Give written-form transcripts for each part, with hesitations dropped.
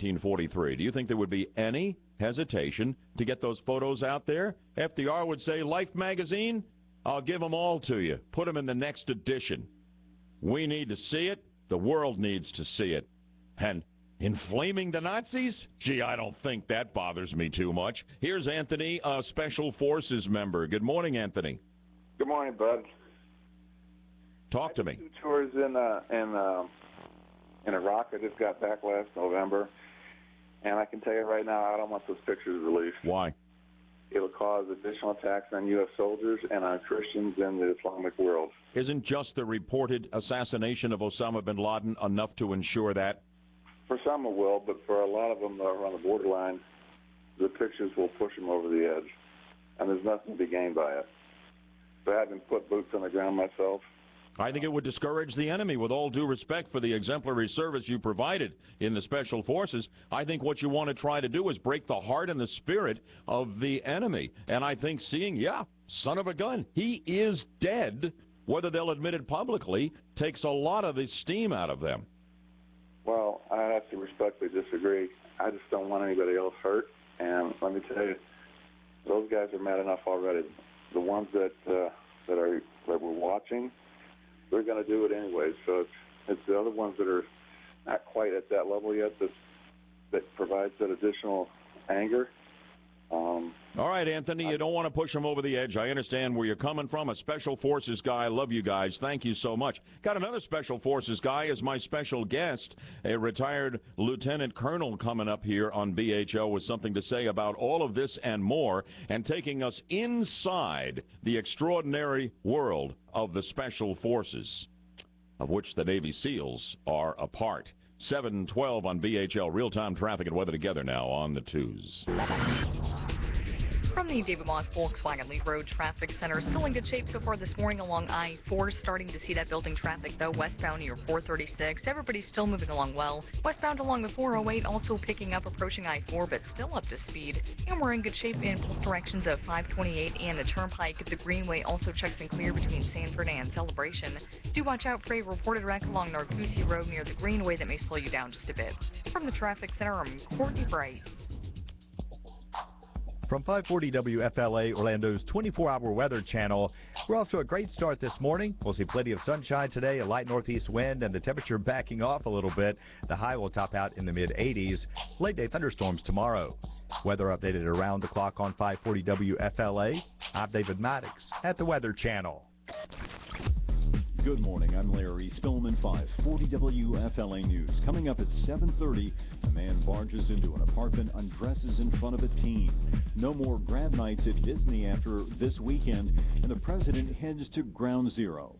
1943. Do you think there would be any hesitation to get those photos out there? FDR would say, Life magazine, I'll give them all to you. Put them in the next edition. We need to see it. The world needs to see it. And inflaming the Nazis? Gee, I don't think that bothers me too much. Here's Anthony, a Special Forces member. Good morning, Anthony. Good morning, bud. Talk to me. 2 tours in Iraq. I just got back last November, and I can tell you right now, I don't want those pictures released. Why? It'll cause additional attacks on U.S. soldiers and on Christians in the Islamic world. Isn't just the reported assassination of Osama bin Laden enough to ensure that? For some it will, but for a lot of them that are on the borderline, the pictures will push them over the edge, and there's nothing to be gained by it. So having put boots on the ground myself, I think it would discourage the enemy. With all due respect for the exemplary service you provided in the Special Forces, I think what you want to try to do is break the heart and the spirit of the enemy. And I think seeing, son of a gun, he is dead, whether they'll admit it publicly, takes a lot of the steam out of them. Well, I have to respectfully disagree. I just don't want anybody else hurt. And let me tell you, those guys are mad enough already. The ones that we're watching, they're going to do it anyways. So it's the other ones that are not quite at that level yet that provides that additional anger. All right, Anthony, you don't want to push them over the edge. I understand where you're coming from. A Special Forces guy. I love you guys. Thank you so much. Got another Special Forces guy as my special guest, a retired lieutenant colonel coming up here on BHL with something to say about all of this and more, and taking us inside the extraordinary world of the Special Forces, of which the Navy SEALs are a part. 7:12 on BHL. Real-time traffic and weather together now on the twos. From the David Moss Volkswagen Lee Road Traffic Center, still in good shape so far this morning along I-4. Starting to see that building traffic, though, westbound near 436. Everybody's still moving along well. Westbound along the 408, also picking up, approaching I-4, but still up to speed. And we're in good shape in both directions of 528 and the Turnpike. The Greenway also checks and clear between Sanford and Celebration. Do watch out for a reported wreck along North Goosey Road near the Greenway that may slow you down just a bit. From the Traffic Center, I'm Courtney Bright. From 540 WFLA, Orlando's 24-hour weather channel, we're off to a great start this morning. We'll see plenty of sunshine today, a light northeast wind, and the temperature backing off a little bit. The high will top out in the mid-80s. Late-day thunderstorms tomorrow. Weather updated around the clock on 540 WFLA. I'm David Maddox at the Weather Channel. Good morning. I'm Larry Spillman, 540 WFLA News. Coming up at 7:30, a man barges into an apartment, undresses in front of a teen. No more grad nights at Disney after this weekend, and the president heads to Ground Zero.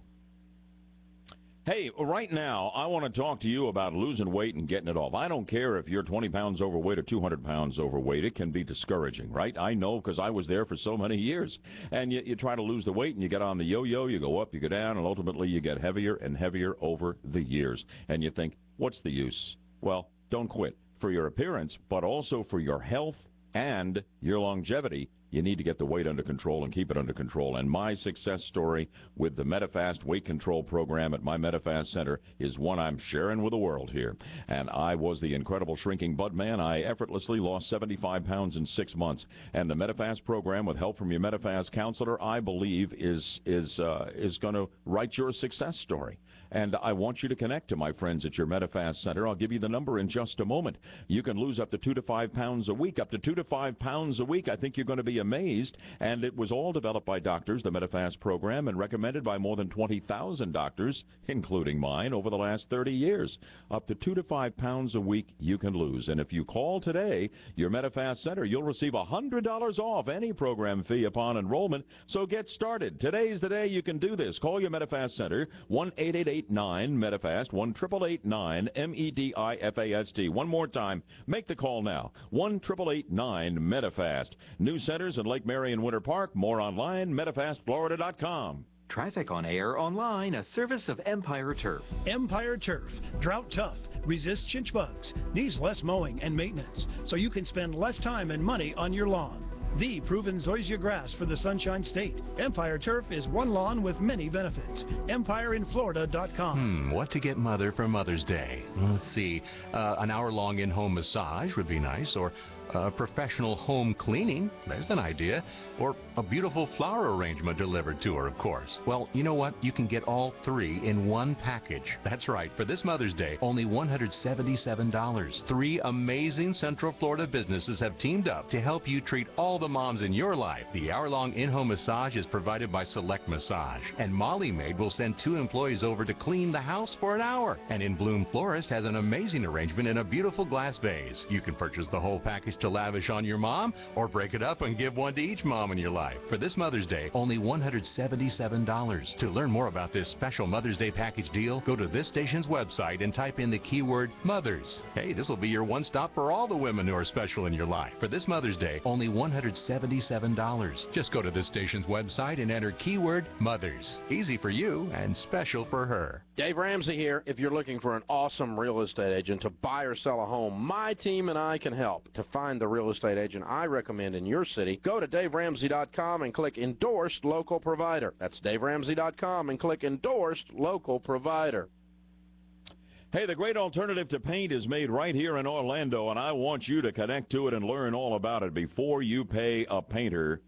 Hey, right now, I want to talk to you about losing weight and getting it off. I don't care if you're 20 pounds overweight or 200 pounds overweight. It can be discouraging, right? I know, because I was there for so many years. And you try to lose the weight, and you get on the yo-yo, you go up, you go down, and ultimately you get heavier and heavier over the years. And you think, what's the use? Well, don't quit. For your appearance, but also for your health and your longevity, you need to get the weight under control and keep it under control. And my success story with the Medifast weight control program at my Medifast Center is one I'm sharing with the world here. And I was the incredible shrinking bud man. I effortlessly lost 75 pounds in 6 months. And the Medifast program, with help from your Medifast counselor, I believe is going to write your success story. And I want you to connect to my friends at your Medifast Center. I'll give you the number in just a moment. You can lose up to 2 to 5 pounds a week. Up to 2 to 5 pounds a week. I think you're going to be amazed. And it was all developed by doctors, the Medifast program, and recommended by more than 20,000 doctors, including mine, over the last 30 years. Up to 2 to 5 pounds a week you can lose. And if you call today, your Medifast Center, you'll receive $100 off any program fee upon enrollment. So get started. Today's the day you can do this. Call your Medifast Center, 1-888-9-MEDIFAST, 1-888-9-MEDIFAST. One more time, make the call now, 1-888-9-MEDIFAST. New centers in Lake Mary and Winter Park. More online, MedifastFlorida.com. Traffic on air, online, a service of Empire Turf. Empire Turf. Drought tough, resists chinch bugs, needs less mowing and maintenance, so you can spend less time and money on your lawn. The proven zoysia grass for the Sunshine State. Empire Turf is one lawn with many benefits. EmpireInFlorida.com. What to get Mother for Mother's Day? Let's see. An hour-long in-home massage would be nice, or professional home cleaning. There's an idea. Or a beautiful flower arrangement delivered to her, of course. Well, you know what? You can get all three in one package. That's right. For this Mother's Day, only $177. 3 amazing Central Florida businesses have teamed up to help you treat all the moms in your life. The hour-long in-home massage is provided by Select Massage, and Molly Maid will send 2 employees over to clean the house for an hour. And In Bloom Florist has an amazing arrangement in a beautiful glass vase. You can purchase the whole package to lavish on your mom, or break it up and give one to each mom in your life. For this Mother's Day, only $177. To learn more about this special Mother's Day package deal, go to this station's website and type in the keyword Mothers. Hey, this will be your one stop for all the women who are special in your life. For this Mother's Day, only $177. Just go to this station's website and enter keyword Mothers. Easy for you and special for her. Dave Ramsey here. If you're looking for an awesome real estate agent to buy or sell a home, my team and I can help. To find the real estate agent I recommend in your city, go to DaveRamsey.com and click Endorsed Local Provider. That's DaveRamsey.com and click Endorsed Local Provider. Hey, the great alternative to paint is made right here in Orlando, and I want you to connect to it and learn all about it before you pay a painter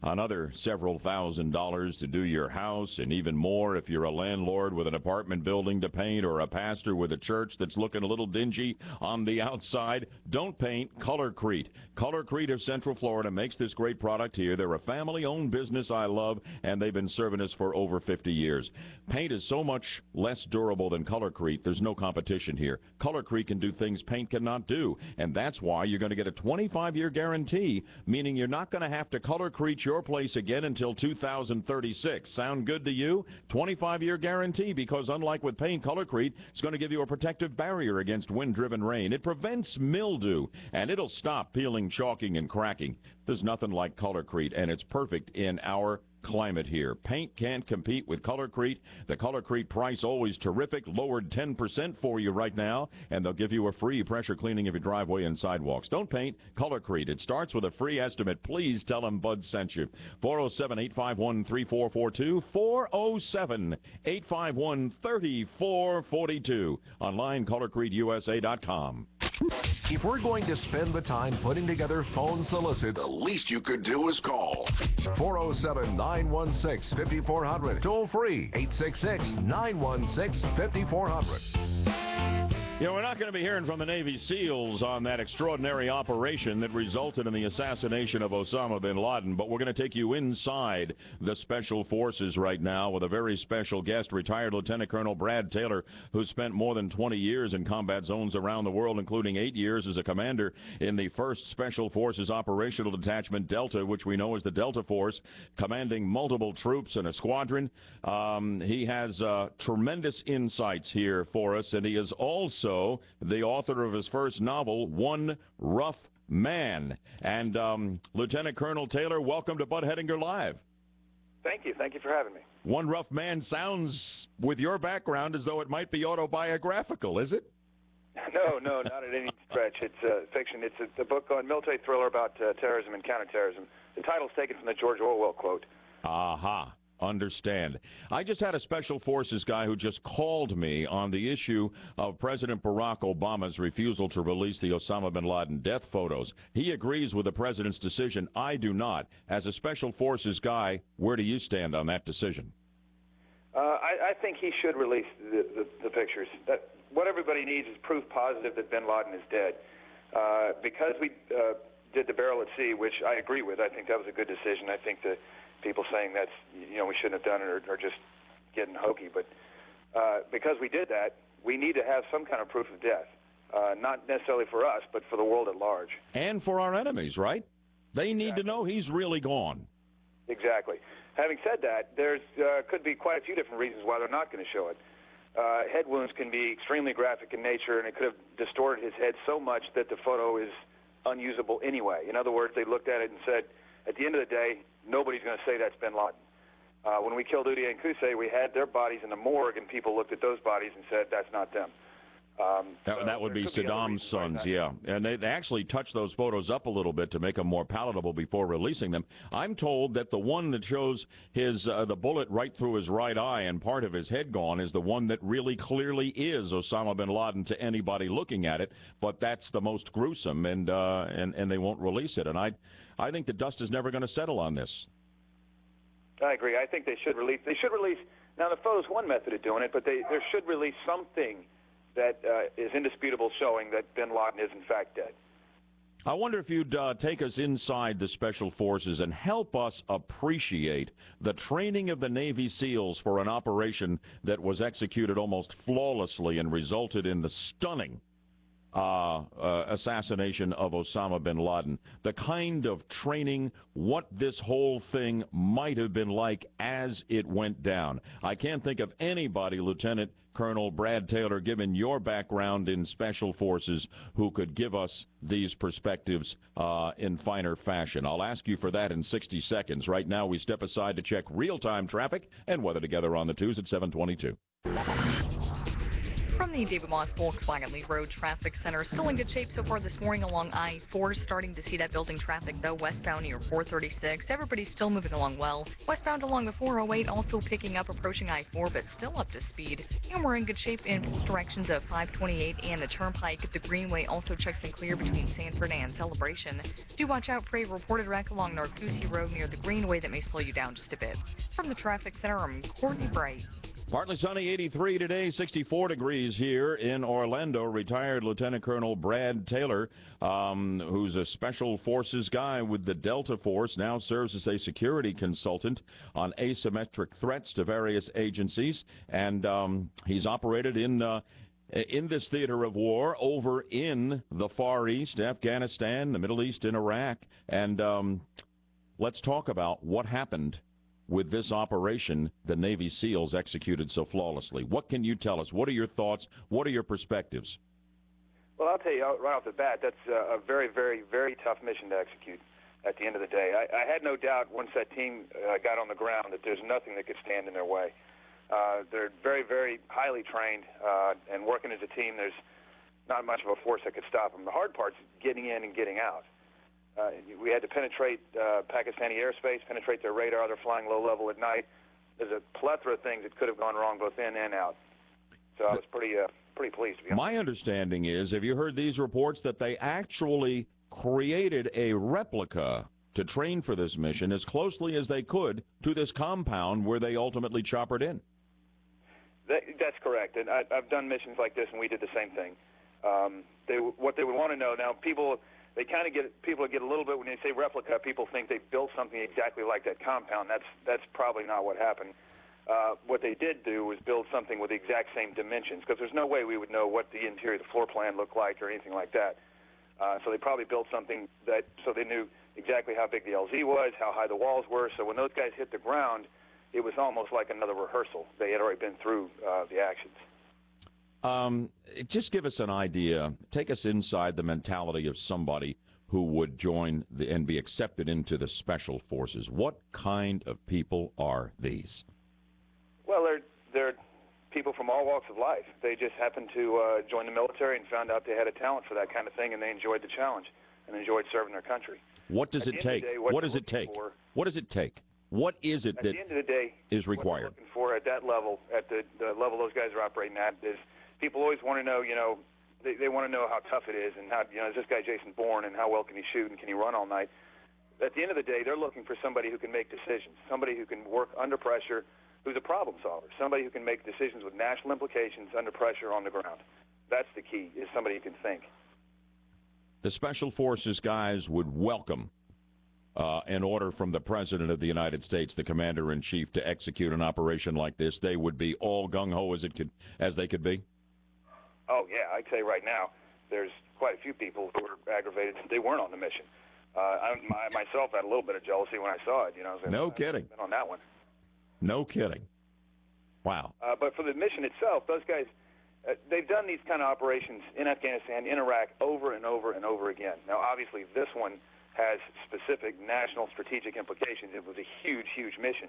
another several $1,000s to do your house, and even more if you're a landlord with an apartment building to paint or a pastor with a church that's looking a little dingy on the outside. Don't paint. Colorcrete. Colorcrete of Central Florida makes this great product here. They're a family-owned business I love, and they've been serving us for over 50 years. Paint is so much less durable than Colorcrete. There's no competition here. Colorcrete can do things paint cannot do, and that's why you're going to get a 25-year guarantee, meaning you're not going to have to Colorcrete your place again until 2036. Sound good to you? 25-year guarantee, because unlike with paint, Colorcrete is going to give you a protective barrier against wind-driven rain. It prevents mildew, and it'll stop peeling, chalking, and cracking. There's nothing like Colorcrete, and it's perfect in our climate here. Paint can't compete with Colorcrete. The Colorcrete price always terrific, lowered 10% for you right now, and they'll give you a free pressure cleaning of your driveway and sidewalks. Don't paint, Colorcrete. It starts with a free estimate. Please tell them Bud sent you. 407-851-3442, 407-851-3442. Online, colorcreteusa.com. If we're going to spend the time putting together phone solicits, the least you could do is call. 407-916-5400. Toll free, 866-916-5400. You know, we're not going to be hearing from the Navy SEALs on that extraordinary operation that resulted in the assassination of Osama bin Laden, but we're going to take you inside the Special Forces right now with a very special guest, retired Lieutenant Colonel Brad Taylor, who spent more than 20 years in combat zones around the world, including 8 years as a commander in the 1st Special Forces Operational Detachment Delta, which we know as the Delta Force, commanding multiple troops in a squadron. He has tremendous insights here for us, and he is also the author of his first novel, One Rough Man. And Lieutenant Colonel Taylor, welcome to Bud Hedinger Live. Thank you. Thank you for having me. One Rough Man sounds, with your background, as though it might be autobiographical, is it? No, not at any stretch. It's fiction. It's a book on military thriller about terrorism and counterterrorism. The title's taken from the George Orwell quote. Aha. Understand. I just had a Special Forces guy who just called me on the issue of President Barack Obama's refusal to release the Osama bin Laden death photos. He agrees with the president's decision. I do not. As a Special Forces guy, where do you stand on that decision? I think he should release the pictures. What everybody needs is proof positive that bin Laden is dead. Because we did the barrel at sea, which I agree with, I think that was a good decision. I think the people saying that's, we shouldn't have done it are just getting hokey. But because we did that, we need to have some kind of proof of death. Not necessarily for us, but for the world at large. And for our enemies, right? They need to know he's really gone. Exactly. Having said that, there's could be quite a few different reasons why they're not going to show it. Head wounds can be extremely graphic in nature, and it could have distorted his head so much that the photo is unusable anyway. In other words, they looked at it and said, at the end of the day, nobody's going to say that's bin Laden. When we killed Uday and Qusay, we had their bodies in the morgue, and people looked at those bodies and said, that's not them. That would be Saddam's sons, yeah. And they actually touched those photos up a little bit to make them more palatable before releasing them. I'm told that the one that shows his the bullet right through his right eye and part of his head gone is the one that really clearly is Osama bin Laden to anybody looking at it. But that's the most gruesome, and they won't release it. And I think the dust is never going to settle on this. I agree. I think they should release. Now the photo's one method of doing it, but there should release something that is indisputable, showing that bin Laden is in fact dead. I wonder if you'd take us inside the Special Forces and help us appreciate the training of the Navy SEALs for an operation that was executed almost flawlessly and resulted in the stunning assassination of Osama bin Laden. The kind of training, what this whole thing might have been like as it went down. I can't think of anybody, Lieutenant Colonel Brad Taylor, given your background in Special Forces, who could give us these perspectives in finer fashion. I'll ask you for that in 60 seconds. Right now, we step aside to check real-time traffic and weather together on the 2s at 7:22. From the David Moss Volkswagen Lee Road Traffic Center, still in good shape so far this morning along I-4. Starting to see that building traffic, though, westbound near 436. Everybody's still moving along well. Westbound along the 408, also picking up, approaching I-4, but still up to speed. And we're in good shape in both directions of 528 and the Turnpike. The Greenway also checks and clear between Sanford and Celebration. Do watch out for a reported wreck along Narcoossee Road near the Greenway that may slow you down just a bit. From the Traffic Center, I'm Courtney Bright. Partly sunny, 83 today, 64 degrees here in Orlando. Retired Lieutenant Colonel Brad Taylor, who's a Special Forces guy with the Delta Force, now serves as a security consultant on asymmetric threats to various agencies. And he's operated in this theater of war over in the Far East, Afghanistan, the Middle East, and Iraq. And let's talk about what happened with this operation the Navy SEALs executed so flawlessly. What can you tell us? What are your thoughts? What are your perspectives? Well, I'll tell you right off the bat, that's a very, very, very tough mission to execute at the end of the day. I had no doubt once that team got on the ground that there's nothing that could stand in their way. They're very, very highly trained, and working as a team, there's not much of a force that could stop them. The hard part's getting in and getting out. We had to penetrate Pakistani airspace, penetrate their radar. They're flying low level at night. There's a plethora of things that could have gone wrong both in and out. So I was pretty pleased, to be honest. My understanding is, have you heard these reports, that they actually created a replica to train for this mission as closely as they could to this compound where they ultimately choppered in? That's correct. And I've done missions like this, and we did the same thing. What they would want to know now, people get a little bit, when they say replica, people think they built something exactly like that compound. That's probably not what happened. What they did do was build something with the exact same dimensions, because there's no way we would know what the interior of the floor plan looked like or anything like that. So they probably built something so they knew exactly how big the LZ was, how high the walls were. So when those guys hit the ground, it was almost like another rehearsal. They had already been through the actions. Just give us an idea. Take us inside the mentality of somebody who would join and be accepted into the Special Forces. What kind of people are these? Well, they're people from all walks of life. They just happened to join the military and found out they had a talent for that kind of thing, and they enjoyed the challenge and enjoyed serving their country. What does it take? What does it take? What does it take? What is it that at the end of the day is required? What they're looking for at that level, at the level those guys are operating at, is people always want to know, they want to know how tough it is and how, is this guy Jason Bourne and how well can he shoot and can he run all night? At the end of the day, they're looking for somebody who can make decisions, somebody who can work under pressure, who's a problem solver, somebody who can make decisions with national implications under pressure on the ground. That's the key, is somebody who can think. The Special Forces guys would welcome an order from the President of the United States, the Commander-in-Chief, to execute an operation like this. They would be all gung-ho as they could be? Oh, yeah, I'd say right now there's quite a few people who were aggravated that they weren't on the mission. I myself had a little bit of jealousy when I saw it. No kidding. On that one. No kidding. Wow. But for the mission itself, those guys, they've done these kind of operations in Afghanistan, in Iraq, over and over and over again. Now, obviously, this one has specific national strategic implications. It was a huge, huge mission.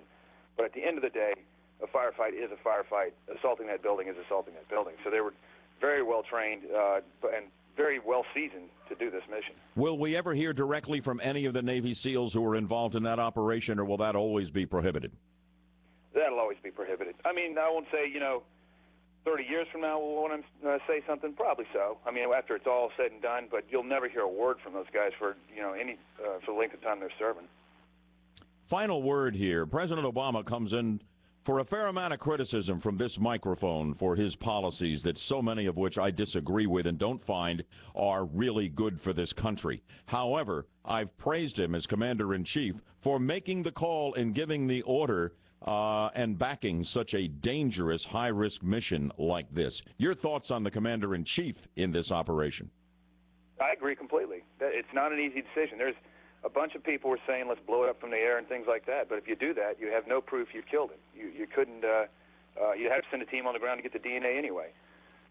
But at the end of the day, a firefight is a firefight. Assaulting that building is assaulting that building. So they were very well trained and very well seasoned to do this mission. Will we ever hear directly from any of the Navy SEALs who were involved in that operation, or will that always be prohibited? That'll always be prohibited. I mean, I won't say, 30 years from now we'll want to say something. Probably so. I mean, after it's all said and done, but you'll never hear a word from those guys for, for the length of time they're serving. Final word here. President Obama comes in for a fair amount of criticism from this microphone for his policies, that so many of which I disagree with and don't find are really good for this country. However, I've praised him as Commander-in-Chief for making the call and giving the order and backing such a dangerous, high-risk mission like this. Your thoughts on the Commander-in-Chief in this operation? I agree completely. It's not an easy decision. There's a bunch of people were saying let's blow it up from the air and things like that, but if you do that, you have no proof you've killed it. You couldn't, you'd have to send a team on the ground to get the DNA anyway.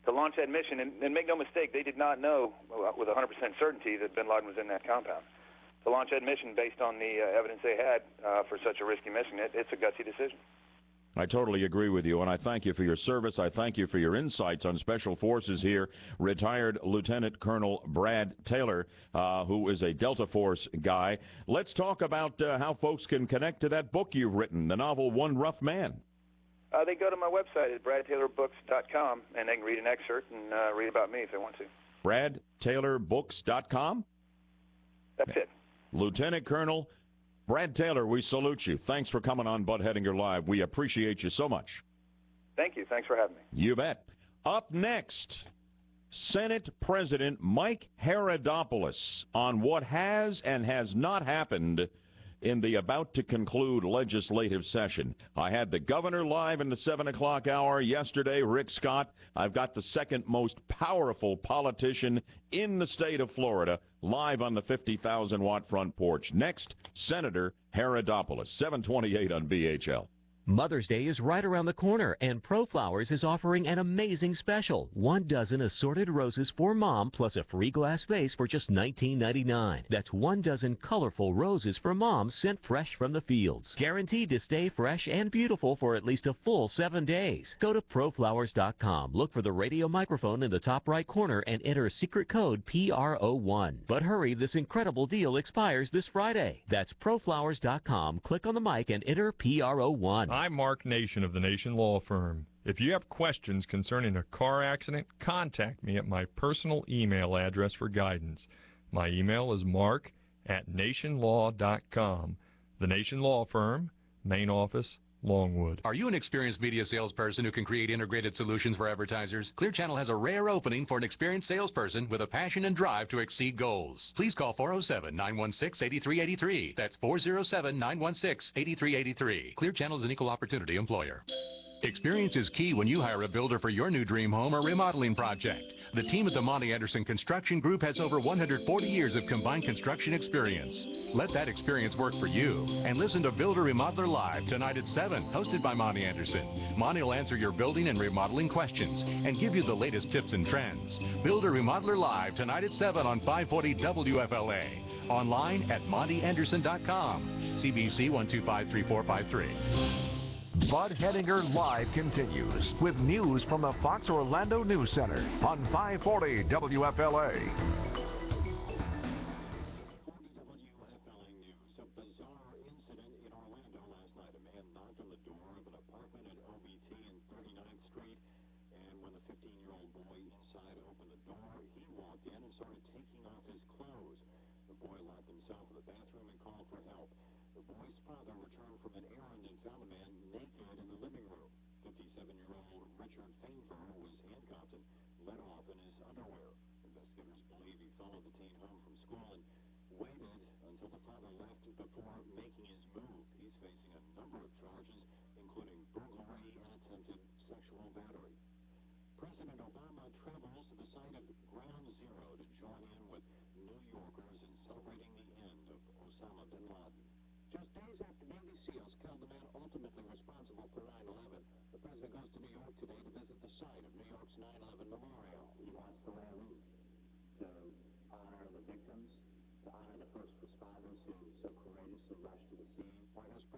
To launch that mission, and make no mistake, they did not know with 100% certainty that bin Laden was in that compound. To launch that mission based on the evidence they had for such a risky mission, it's a gutsy decision. I totally agree with you, and I thank you for your service. I thank you for your insights on Special Forces here. Retired Lieutenant Colonel Brad Taylor, who is a Delta Force guy. Let's talk about how folks can connect to that book you've written, the novel One Rough Man. They go to my website at bradtaylorbooks.com, and they can read an excerpt and read about me if they want to. bradtaylorbooks.com? That's it. Lieutenant Colonel Brad Taylor, we salute you. Thanks for coming on Bud Hedinger Live. We appreciate you so much. Thank you. Thanks for having me. You bet. Up next, Senate President Mike Herodopoulos on what has and has not happened in the about-to-conclude legislative session. I had the governor live in the 7 o'clock hour yesterday, Rick Scott. I've got the second most powerful politician in the state of Florida live on the 50,000-watt front porch. Next, Senator Herodopoulos, 728 on BHL. Mother's Day is right around the corner, and ProFlowers is offering an amazing special. 1 dozen assorted roses for Mom, plus a free glass vase for just $19.99. That's 1 dozen colorful roses for Mom, sent fresh from the fields. Guaranteed to stay fresh and beautiful for at least a full 7 days. Go to ProFlowers.com, look for the radio microphone in the top right corner, and enter secret code PRO1. But hurry, this incredible deal expires this Friday. That's ProFlowers.com, click on the mic and enter PRO1. I'm Mark Nation of the Nation Law Firm. If you have questions concerning a car accident, contact me at my personal email address for guidance. My email is mark@nationlaw.com. The Nation Law Firm, main office, Longwood. Are you an experienced media salesperson who can create integrated solutions for advertisers? Clear Channel has a rare opening for an experienced salesperson with a passion and drive to exceed goals. Please call 407-916-8383. That's 407-916-8383. Clear Channel is an equal opportunity employer. Experience is key when you hire a builder for your new dream home or remodeling project. The team at the Monty Anderson Construction Group has over 140 years of combined construction experience. Let that experience work for you. And listen to Builder Remodeler Live tonight at 7, hosted by Monty Anderson. Monty will answer your building and remodeling questions and give you the latest tips and trends. Builder Remodeler Live tonight at 7 on 540 WFLA. Online at MontyAnderson.com. CBC 1253453. Bud Hedinger Live continues with news from the Fox Orlando News Center on 540 WFLA.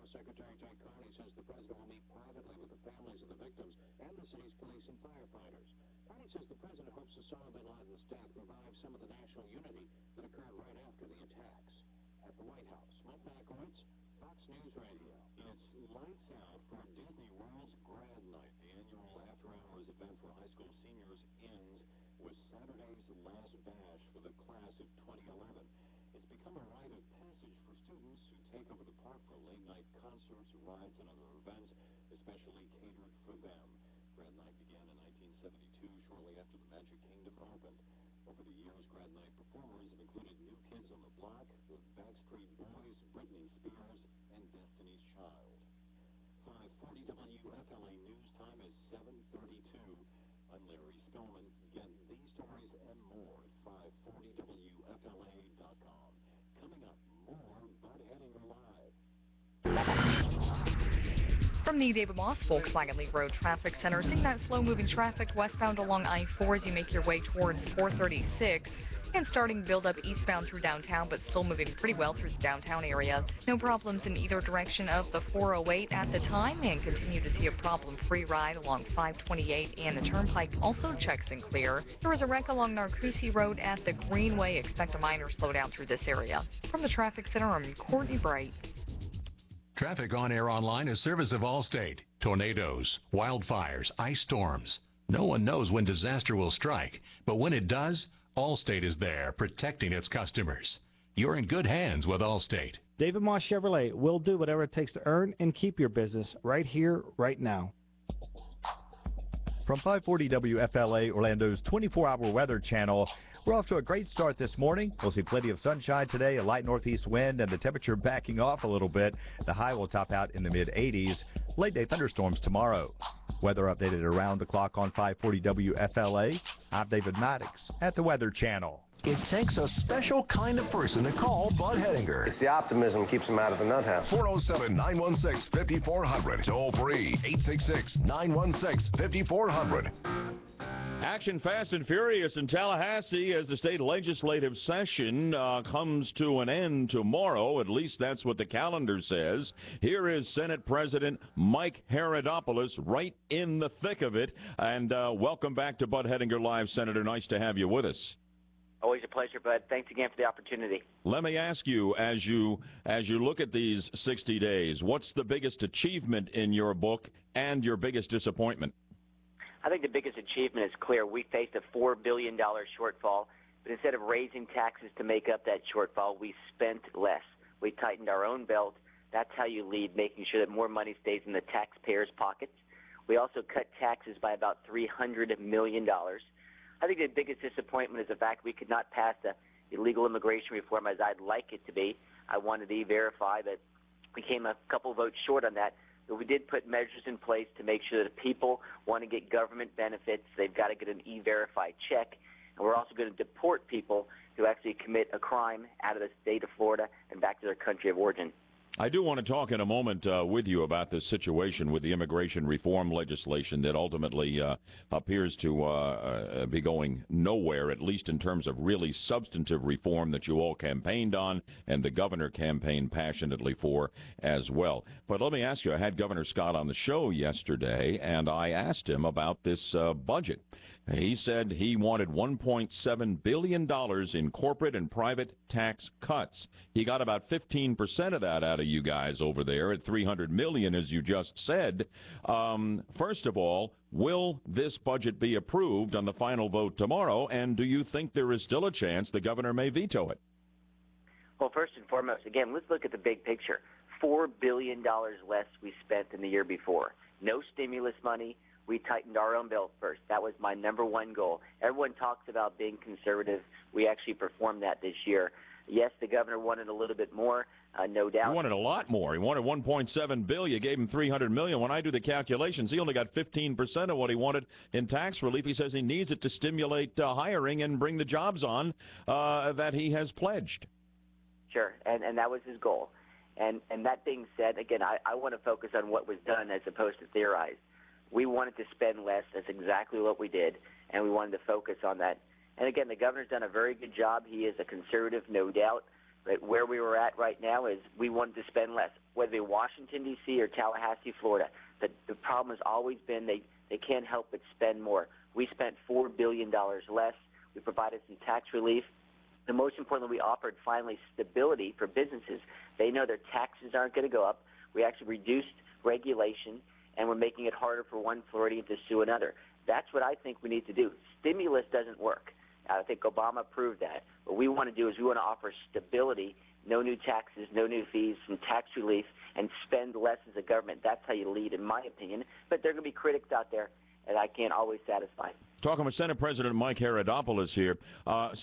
Secretary Jay Carney says the president will meet privately with the families of the victims and the city's police and firefighters. Party says the president hopes Osama bin Laden's death revives some of the national unity that occurred right after the attacks. At the White House, Mike Backowitz, Fox News Radio. It's lights out for Disney World's Grad Night. The annual after-hours event for high school seniors ends with Saturday's last bash for the class of 2011. It's become a rite of passage for students who take over the park for late-night concerts, rides, and other events, especially catered for them. Grad Night began in 1972, shortly after the Magic Kingdom opened. Over the years, Grad Night performers have included New Kids on the Block, the Backstreet Boys, Britney Spears, and Destiny's Child. 540 WFLA News Time is 7:32. I'm Larry Spillman. Get these stories and more at 540WFLA.com. Coming up, more Bud Hedinger Live. From the David Moss Volkswagen Lee Road Traffic Center, seeing that slow-moving traffic westbound along I-4 as you make your way towards 436. And starting to build up eastbound through downtown, but still moving pretty well through the downtown area. No problems in either direction of the 408 at the time, and continue to see a problem-free ride along 528 and the Turnpike also checks and clear. There was a wreck along Narcoossee Road at the Greenway. Expect a minor slowdown through this area. From the Traffic Center, I'm Courtney Bright. Traffic on air online is service of Allstate. Tornadoes, wildfires, ice storms. No one knows when disaster will strike, but when it does, Allstate is there protecting its customers. You're in good hands with Allstate. David Moss Chevrolet will do whatever it takes to earn and keep your business right here, right now. From 540 WFLA, Orlando's 24-hour weather channel, we're off to a great start this morning. We'll see plenty of sunshine today, a light northeast wind, and the temperature backing off a little bit. The high will top out in the mid-80s. Late-day thunderstorms tomorrow. Weather updated around the clock on 540 WFLA. I'm David Maddox at the Weather Channel. It takes a special kind of person to call Bud Hedinger. It's the optimism keeps him out of the nut house. 407-916-5400. Toll free, 866-916-5400. Action fast and furious in Tallahassee as the state legislative session comes to an end tomorrow. At least that's what the calendar says. Here is Senate President Mike Herodopoulos right in the thick of it. And welcome back to Bud Hedinger Live, Senator. Nice to have you with us. Always a pleasure, Bud. Thanks again for the opportunity. Let me ask you, as you look at these 60 days, what's the biggest achievement in your book and your biggest disappointment? I think the biggest achievement is clear. We faced a $4 billion shortfall, but instead of raising taxes to make up that shortfall, we spent less. We tightened our own belt. That's how you lead, making sure that more money stays in the taxpayers' pockets. We also cut taxes by about $300 million. I think the biggest disappointment is the fact we could not pass the illegal immigration reform as I'd like it to be. I wanted to E-Verify, but we came a couple votes short on that. But we did put measures in place to make sure that if people want to get government benefits, they've got to get an E-Verify check. And we're also going to deport people who actually commit a crime out of the state of Florida and back to their country of origin. I do want to talk in a moment with you about this situation with the immigration reform legislation that ultimately appears to be going nowhere, at least in terms of really substantive reform that you all campaigned on and the governor campaigned passionately for as well. But let me ask you, I had Governor Scott on the show yesterday, and I asked him about this budget. He said he wanted $1.7 billion in corporate and private tax cuts. He got about 15% of that out of you guys over there at $300 million, as you just said. First of all, will this budget be approved on the final vote tomorrow, and do you think there is still a chance the governor may veto it? Well, first and foremost, again, let's look at the big picture. $4 billion less we spent than the year before. No stimulus money. We tightened our own belt first. That was my number one goal. Everyone talks about being conservative. We actually performed that this year. Yes, the governor wanted a little bit more, no doubt. He wanted a lot more. He wanted $1.7 billion. You gave him $300 million. When I do the calculations, he only got 15% of what he wanted in tax relief. He says he needs it to stimulate hiring and bring the jobs on that he has pledged. Sure, and that was his goal. And that being said, again, I want to focus on what was done as opposed to theorize. We wanted to spend less. That's exactly what we did, and we wanted to focus on that. And again, the governor's done a very good job. He is a conservative, no doubt. But where we were at right now is we wanted to spend less, whether it be Washington, D.C. or Tallahassee, Florida. The problem has always been they can't help but spend more. We spent $4 billion less. We provided some tax relief. And most importantly, we offered finally stability for businesses. They know their taxes aren't going to go up. We actually reduced regulation, and we're making it harder for one Floridian to sue another. That's what I think we need to do. Stimulus doesn't work. I think Obama proved that. What we want to do is we want to offer stability, no new taxes, no new fees, some tax relief, and spend less as a government. That's how you lead, in my opinion. But there are going to be critics out there, and I can't always satisfy. Talking with Senate President Mike Herodopoulos here.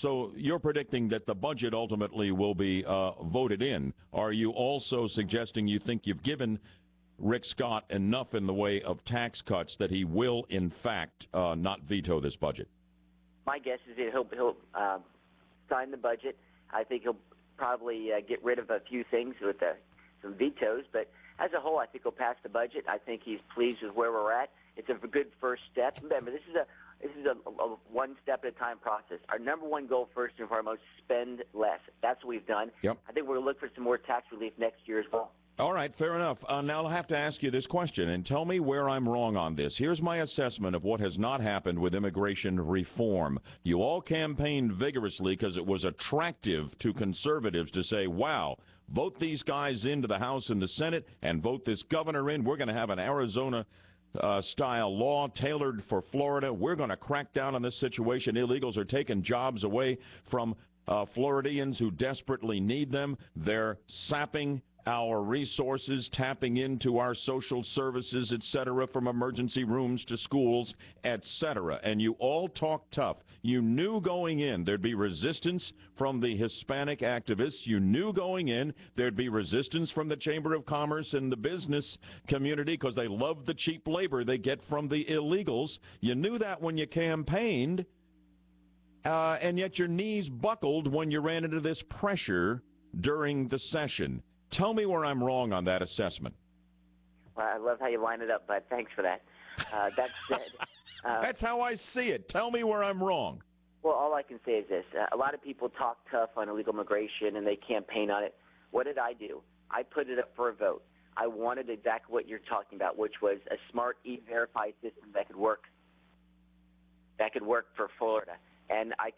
So you're predicting that the budget ultimately will be voted in. Are you also suggesting you think you've given Rick Scott enough in the way of tax cuts that he will, in fact, not veto this budget? My guess is that he'll sign the budget. I think he'll probably get rid of a few things with some vetoes. But as a whole, I think he'll pass the budget. I think he's pleased with where we're at. It's a good first step. Remember, this is a one step at a time process. Our number one goal, first and foremost, spend less. That's what we've done. Yep. I think we're going to look for some more tax relief next year as well. All right, fair enough. Now I'll have to ask you this question, and tell me where I'm wrong on this. Here's my assessment of what has not happened with immigration reform. You all campaigned vigorously because it was attractive to conservatives to say, wow, vote these guys into the House and the Senate and vote this governor in. We're going to have an Arizona-style law tailored for Florida. We're going to crack down on this situation. Illegals are taking jobs away from Floridians who desperately need them. They're sapping our resources, tapping into our social services, etc., from emergency rooms to schools, etc. And you all talk tough. You knew going in there'd be resistance from the Hispanic activists. You knew going in there'd be resistance from the Chamber of Commerce and the business community because they love the cheap labor they get from the illegals. You knew that when you campaigned, and yet your knees buckled when you ran into this pressure during the session. Tell me where I'm wrong on that assessment. Well, I love how you line it up, bud. Thanks for that. That said... that's how I see it. Tell me where I'm wrong. Well, all I can say is this. A lot of people talk tough on illegal immigration, and they campaign on it. What did I do? I put it up for a vote. I wanted exactly what you're talking about, which was a smart E-Verify system that could work for Florida. And I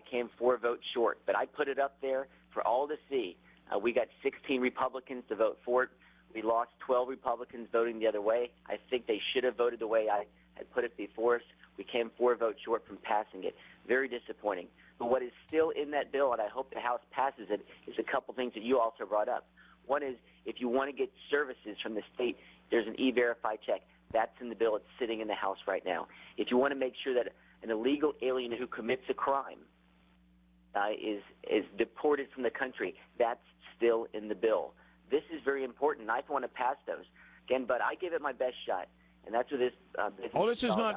came 4 votes short. But I put it up there for all to see. We got 16 Republicans to vote for it. We lost 12 Republicans voting the other way. I think they should have voted the way I had put it before us. We came 4 votes short from passing it. Very disappointing. But what is still in that bill, and I hope the House passes it, is a couple things that you also brought up. One is if you want to get services from the state, there's an E-Verify check. That's in the bill. It's sitting in the House right now. If you want to make sure that an illegal alien who commits a crime is deported from the country, that's still in the bill. This is very important. I want to pass those again, but I give it my best shot, and that's what this.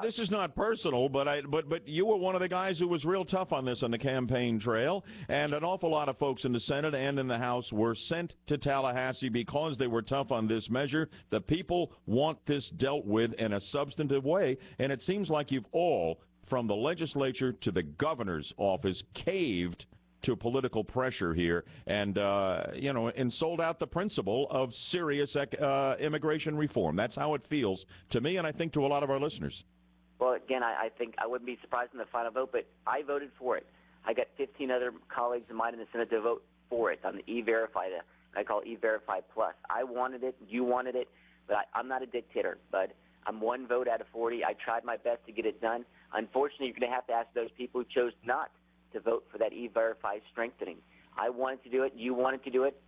This is not personal, but you were one of the guys who was real tough on this on the campaign trail, and an awful lot of folks in the Senate and in the House were sent to Tallahassee because they were tough on this measure. The people want this dealt with in a substantive way, and it seems like you've all, from the legislature to the governor's office, caved to political pressure here and, and sold out the principle of serious immigration reform. That's how it feels to me, and I think to a lot of our listeners. Well, again, I think I wouldn't be surprised in the final vote, but I voted for it. I got 15 other colleagues of mine in the Senate to vote for it on the E-Verify, I call E-Verify Plus. I wanted it, you wanted it, but I'm not a dictator, bud. I'm 1 vote out of 40. I tried my best to get it done. Unfortunately, you're going to have to ask those people who chose not to vote for that E-Verify strengthening. I wanted to do it. You wanted to do it.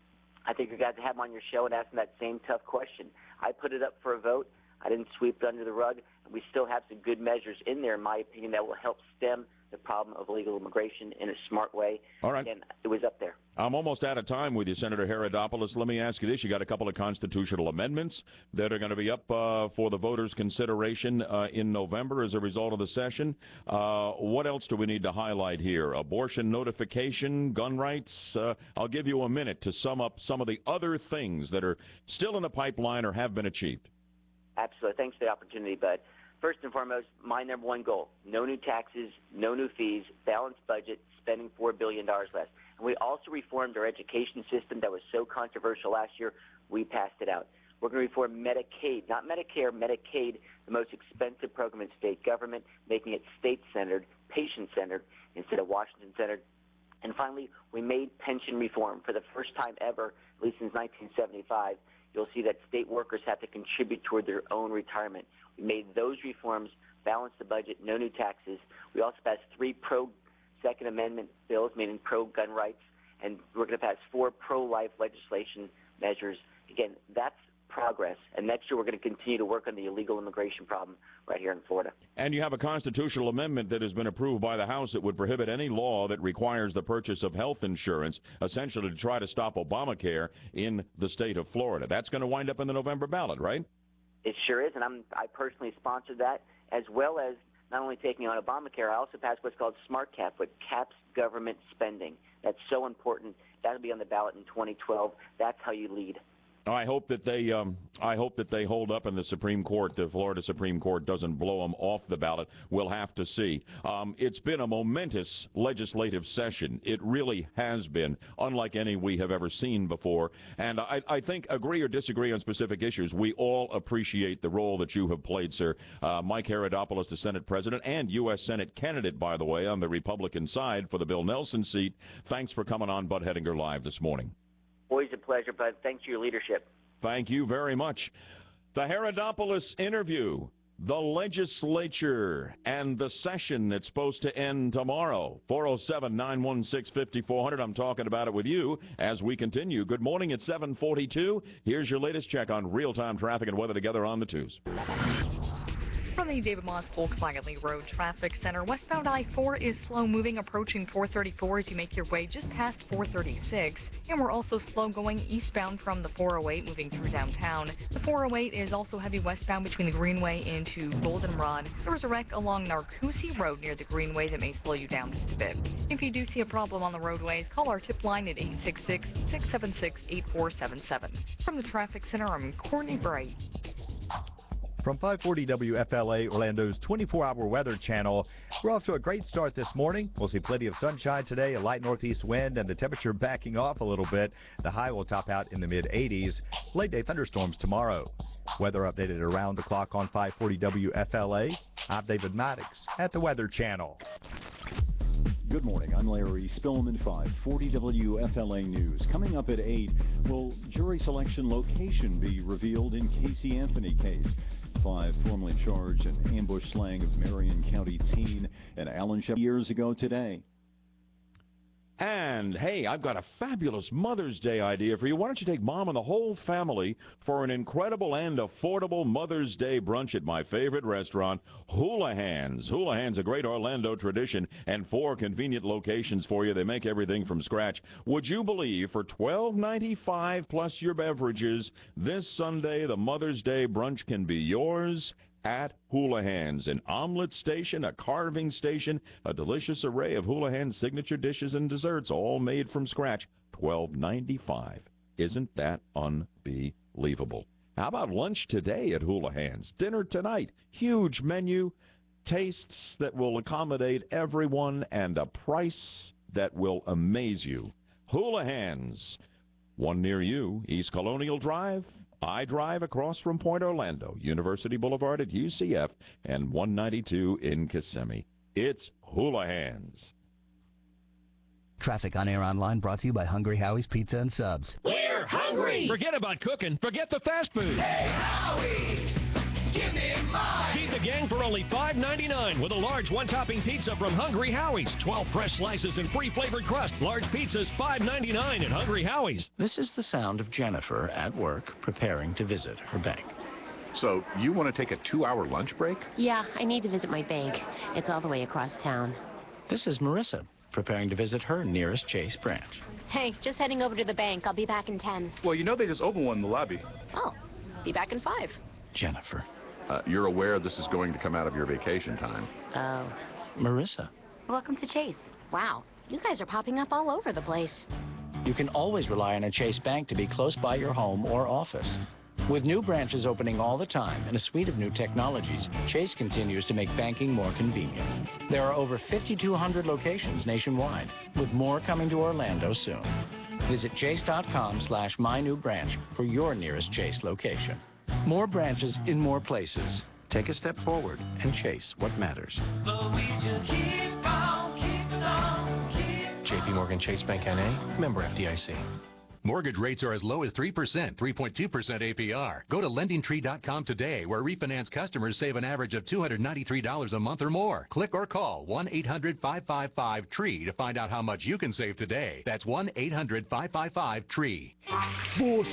I think you guys have them on your show and ask them that same tough question. I put it up for a vote. I didn't sweep it under the rug. And we still have some good measures in there, in my opinion, that will help stem the problem of illegal immigration in a smart way. All right. Again, it was up there. I'm almost out of time with you, Senator Herodopoulos. Let me ask you this. You got a couple of constitutional amendments that are going to be up for the voters' consideration in November as a result of the session. What else do we need to highlight here? Abortion notification, gun rights? I'll give you a minute to sum up some of the other things that are still in the pipeline or have been achieved. Absolutely. Thanks for the opportunity, Bud. First and foremost, my number one goal, no new taxes, no new fees, balanced budget, spending $4 billion less. And we also reformed our education system that was so controversial last year. We passed it out. We're going to reform Medicaid, not Medicare, Medicaid, the most expensive program in state government, making it state-centered, patient-centered instead of Washington-centered. And finally, we made pension reform. For the first time ever, at least since 1975, you'll see that state workers have to contribute toward their own retirement. We made those reforms, balanced the budget, no new taxes. We also passed 3 pro-Second Amendment bills, meaning pro-gun rights, and we're going to pass 4 pro-life legislation measures. Again, that's progress, and next year we're going to continue to work on the illegal immigration problem right here in Florida. And you have a constitutional amendment that has been approved by the House that would prohibit any law that requires the purchase of health insurance, essentially to try to stop Obamacare in the state of Florida. That's going to wind up in the November ballot, right? It sure is, and I personally sponsored that, as well as not only taking on Obamacare, I also passed what's called Smart Cap, which caps government spending. That's so important. That'll be on the ballot in 2012. That's how you lead. I hope that they hold up in the Supreme Court. The Florida Supreme Court doesn't blow them off the ballot. We'll have to see. It's been a momentous legislative session. It really has been, unlike any we have ever seen before. And I think, agree or disagree on specific issues, we all appreciate the role that you have played, sir. Mike Herodopoulos, the Senate President and U.S. Senate candidate, by the way, on the Republican side for the Bill Nelson seat. Thanks for coming on Bud Hedinger Live this morning. Always a pleasure, Bud. Thanks for your leadership. Thank you very much. The Herodopoulos interview, the legislature, and the session that's supposed to end tomorrow. 407-916-5400. I'm talking about it with you as we continue. Good morning at 7:42. Here's your latest check on real-time traffic and weather together on the twos. From the David Moss Volkswagen Lee Road Traffic Center, westbound I-4 is slow moving approaching 434 as you make your way just past 436. And we're also slow going eastbound from the 408 moving through downtown. The 408 is also heavy westbound between the Greenway into Goldenrod. There was a wreck along Narcoossee Road near the Greenway that may slow you down just a bit. If you do see a problem on the roadways, call our tip line at 866-676-8477. From the Traffic Center, I'm Courtney Bright. From 540 WFLA, Orlando's 24-hour weather channel, we're off to a great start this morning. We'll see plenty of sunshine today, a light northeast wind, and the temperature backing off a little bit. The high will top out in the mid-80s. Late-day thunderstorms tomorrow. Weather updated around the clock on 540 WFLA. I'm David Maddox at the Weather Channel. Good morning. I'm Larry Spillman, 540 WFLA News. Coming up at 8, will jury selection location be revealed in Casey Anthony case? 5 formally charged in ambush slaying of Marion County teen and Allen Shep years ago today. And, hey, I've got a fabulous Mother's Day idea for you. Why don't you take Mom and the whole family for an incredible and affordable Mother's Day brunch at my favorite restaurant, Houlihan's. Houlihan's, a great Orlando tradition, and 4 convenient locations for you. They make everything from scratch. Would you believe for $12.95 plus your beverages, this Sunday the Mother's Day brunch can be yours at Houlihan's, an omelet station, a carving station, a delicious array of Houlihan's signature dishes and desserts, all made from scratch. $12.95. Isn't that unbelievable? How about lunch today at Houlihan's? Dinner tonight. Huge menu, tastes that will accommodate everyone, and a price that will amaze you. Houlihan's, one near you, East Colonial Drive, I Drive across from Point Orlando, University Boulevard at UCF, and 192 in Kissimmee. It's Houlihan's. Traffic on Air Online brought to you by Hungry Howie's Pizza and Subs. We're hungry! Forget about cooking. Forget the fast food. Hey, Howie! Give me mine! Feed the gang for only $5.99 with a large one-topping pizza from Hungry Howie's. 12 fresh slices and free flavored crust. Large pizzas, $5.99 at Hungry Howie's. This is the sound of Jennifer at work preparing to visit her bank. So you want to take a 2-hour lunch break? Yeah, I need to visit my bank. It's all the way across town. This is Marissa preparing to visit her nearest Chase branch. Hey, just heading over to the bank. I'll be back in 10. Well, you know they just opened one in the lobby. Oh, be back in 5. Jennifer. You're aware this is going to come out of your vacation time. Oh. Marissa. Welcome to Chase. Wow, you guys are popping up all over the place. You can always rely on a Chase bank to be close by your home or office. With new branches opening all the time and a suite of new technologies, Chase continues to make banking more convenient. There are over 5,200 locations nationwide, with more coming to Orlando soon. Visit chase.com/mynewbranch for your nearest Chase location. More branches in more places. Take a step forward and chase what matters. But we just keep on, keep on, JP Morgan Chase Bank N.A., member FDIC. Mortgage rates are as low as 3%, 3.2% APR. Go to LendingTree.com today, where refinance customers save an average of $293 a month or more. Click or call 1-800-555-TREE to find out how much you can save today. That's 1-800-555-TREE. Boss,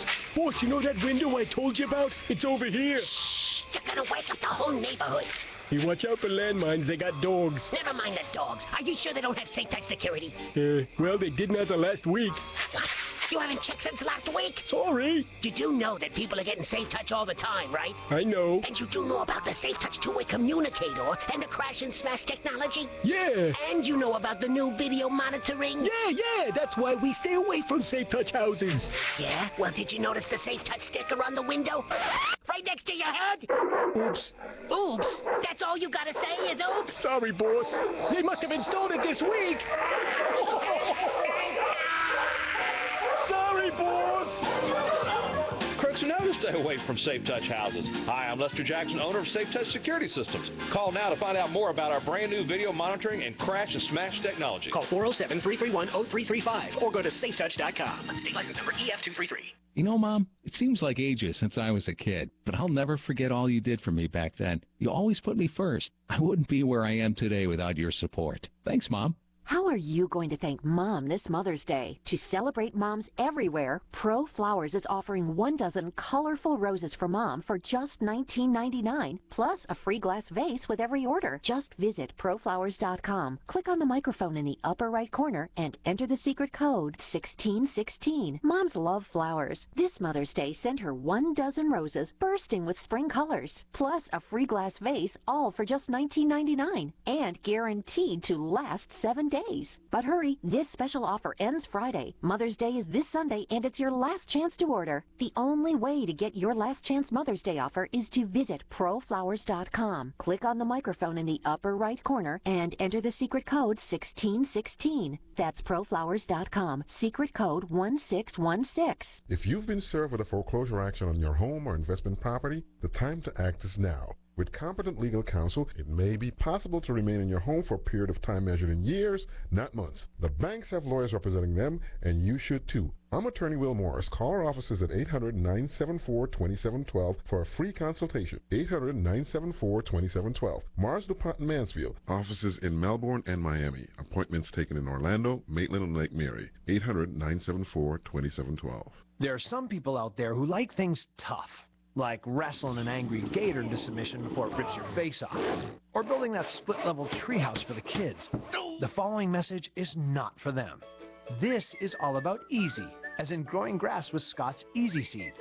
you know that window I told you about? It's over here. Shh, you're gonna wake up the whole neighborhood. You watch out for landmines, they got dogs. Never mind the dogs. Are you sure they don't have safe touch security? Well, they didn't as of last week. What? You haven't checked since last week? Sorry. Did you know that people are getting safe touch all the time, right? I know. And you do know about the safe touch two-way communicator and the crash and smash technology? Yeah. And you know about the new video monitoring? Yeah. That's why we stay away from safe touch houses. Yeah? Well, did you notice the safe touch sticker on the window? Right next to your head? Oops. Oops? That's all you gotta say is oops? Sorry, boss. They must have installed it this week. Sorry, boss. Crooks know to stay away from Safe Touch houses. Hi, I'm Lester Jackson, owner of Safe Touch Security Systems. Call now to find out more about our brand new video monitoring and crash and smash technology. Call 407-331-0335 or go to safetouch.com. State license number EF233. You know, Mom, it seems like ages since I was a kid, but I'll never forget all you did for me back then. You always put me first. I wouldn't be where I am today without your support. Thanks, Mom. How are you going to thank Mom this Mother's Day? To celebrate moms everywhere, Pro Flowers is offering 1 dozen colorful roses for Mom for just $19.99, plus a free glass vase with every order. Just visit proflowers.com, click on the microphone in the upper right corner, and enter the secret code 1616. Moms love flowers. This Mother's Day, send her 1 dozen roses bursting with spring colors, plus a free glass vase, all for just $19.99, and guaranteed to last 7 days. But hurry, this special offer ends Friday. Mother's Day is this Sunday, and it's your last chance to order. The only way to get your last chance Mother's Day offer is to visit proflowers.com. Click on the microphone in the upper right corner and enter the secret code 1616. That's proflowers.com. Secret code 1616. If you've been served with a foreclosure action on your home or investment property, the time to act is now. With competent legal counsel, it may be possible to remain in your home for a period of time measured in years, not months. The banks have lawyers representing them, and you should too. I'm Attorney Will Morris. Call our offices at 800-974-2712 for a free consultation. 800-974-2712. Mars DuPont in Mansfield. Offices in Melbourne and Miami. Appointments taken in Orlando, Maitland, and Lake Mary. 800-974-2712. There are some people out there who like things tough, like wrestling an angry gator into submission before it rips your face off, or building that split-level treehouse for the kids. The following message is not for them. This is all about easy, as in growing grass with Scott's Easy Seed.